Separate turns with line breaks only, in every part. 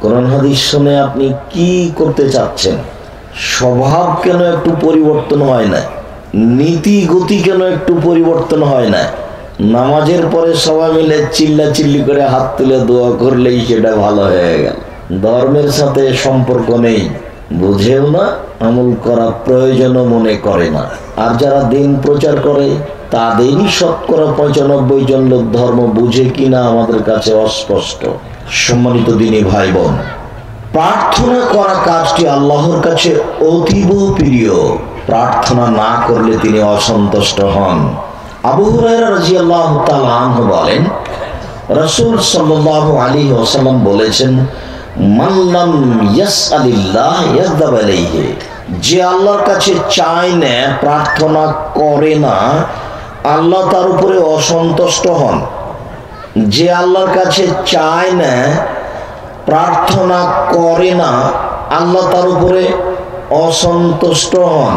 কোরআন হাদিস শুনে আপনি কি করতে চাচ্ছেন? স্বভাব কেন একটু পরিবর্তন হয় না? নীতি গতি কেন একটু পরিবর্তন হয় না? নামাজের পরে সবাই মিলে চিল্লাচিল্লি করে হাত তুলে দোয়া করলেই সেটা ভালো হয়ে গেল। ধর্মের সাথে সম্পর্ক নেই, বুঝেও না, আমল করা প্রয়োজনও মনে করে না। আর যারা দিন প্রচার করে তাদেরই শতকরা 95 জন লোক ধর্ম বুঝে কিনা আমাদের কাছে অস্পষ্ট। সম্মানিত দিনী ভাই বোন, প্রার্থনা করা কাজটি আল্লাহর কাছে অতীব প্রিয়। প্রার্থনা না করলে তিনি অসন্তুষ্ট হন। আবু হুরায়রা রাদিয়াল্লাহু তাআলা আনহু বলেন, রাসূল সাল্লাল্লাহু আলাইহি ওয়াসাল্লাম বলেছেন, মান লাম ইয়াসআলিল্লাহ ইয়াগদাব আলাইহি, যে আল্লাহর কাছে চায় না, প্রার্থনা করে না, আল্লাহ তার উপরে অসন্তুষ্ট হন। যে আল্লাহর কাছে চায় না, প্রার্থনা করে না, আল্লাহ তার উপরে অসন্তুষ্ট হন।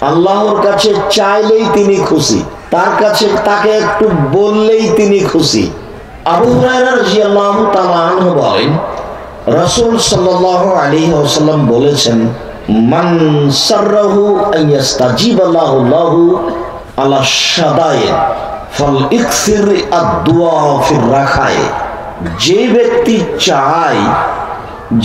আল্লাহর কাছে চাইলেই তিনি খুশি, তার কাছে তাকে একটু বললেই তিনি খুশি। আবু হুরায়রা রাদিয়াল্লাহু তাআলা আনহু বলেন, রাসূল সাল্লাল্লাহু আলাইহি ওয়াসাল্লাম বলেছেন, মান সাররাহু আইয়াস্তাজিবা লাহু আলা শাদায়ে ফাল ইকসির আদ-দুআ ফির রাখায়ে, যে ব্যক্তি চায়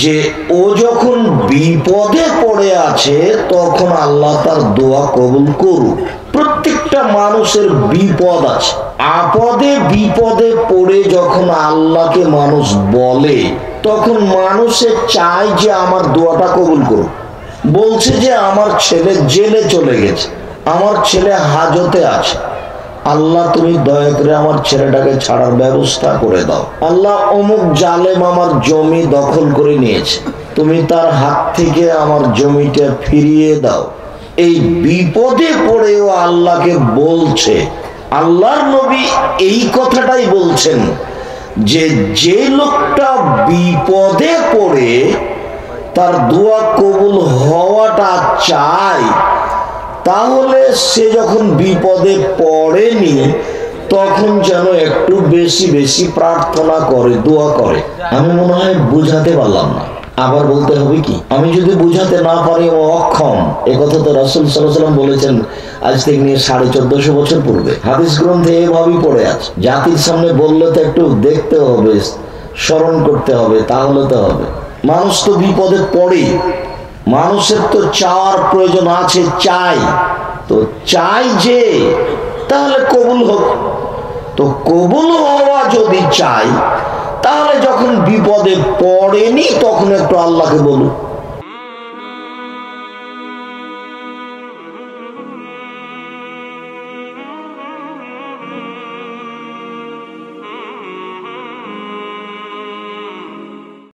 যে ও যখন বিপদে পড়ে আছে তখন আল্লাহ তার দোয়া কবুল করুক। প্রত্যেকটা মানুষের বিপদ আছে, আপদে বিপদে পড়ে যখন আল্লাহকে মানুষ বলে তখন মানুষে চায় যে আমার দোয়াটা কবুল করুক। বলছে যে আমার ছেলে জেলে চলে গেছে, আমার ছেলে হাজতে আছে, আল্লাহ তুমি দয়া করে আমার ছেলেটাকে ছাড়ার ব্যবস্থা করে দাও। আল্লাহ অমুক জালেম আমার জমি দখল করে নিয়েছে, তুমি তার হাত থেকে আমার জমিটা ফিরিয়ে দাও। এই বিপদে পড়েও আল্লাহকে বলছে। আল্লাহর নবী এই কথাটাই বলছেন যে যে লোকটা বিপদে পড়ে তার দোয়া কবুল হওয়াটা চায়, তাহলে সে যখন বিপদে পড়েনি তখন যেন একটু বেশি বেশি প্রার্থনা করে, দোয়া করে। আমি মনে হয় বুঝাতে পারলাম না, আবার বলতে হবে কি? আমি যদি বুঝাতে না পারি ও অক্ষম। এ কথা তো রাসূল সাল্লাল্লাহু আলাইহি ওয়াসাল্লাম বলেছেন আজ থেকে নিয়ে 1450 বছর পূর্বে। হাদিস গ্রন্থে এভাবেই পড়ে আছে। জাতির সামনে বললে তো একটু দেখতে হবে, স্মরণ করতে হবে, তাহলে তো হবে। মানুষ তো বিপদে পড়ে, মানুষের তো চাওয়ার প্রয়োজন আছে, চাই তো চাই যে তাহলে কবুল হোক। তো কবুল হওয়া যদি চাই তাহলে যখন বিপদে পড়েনি তখন একটু আল্লাহকে বলুন।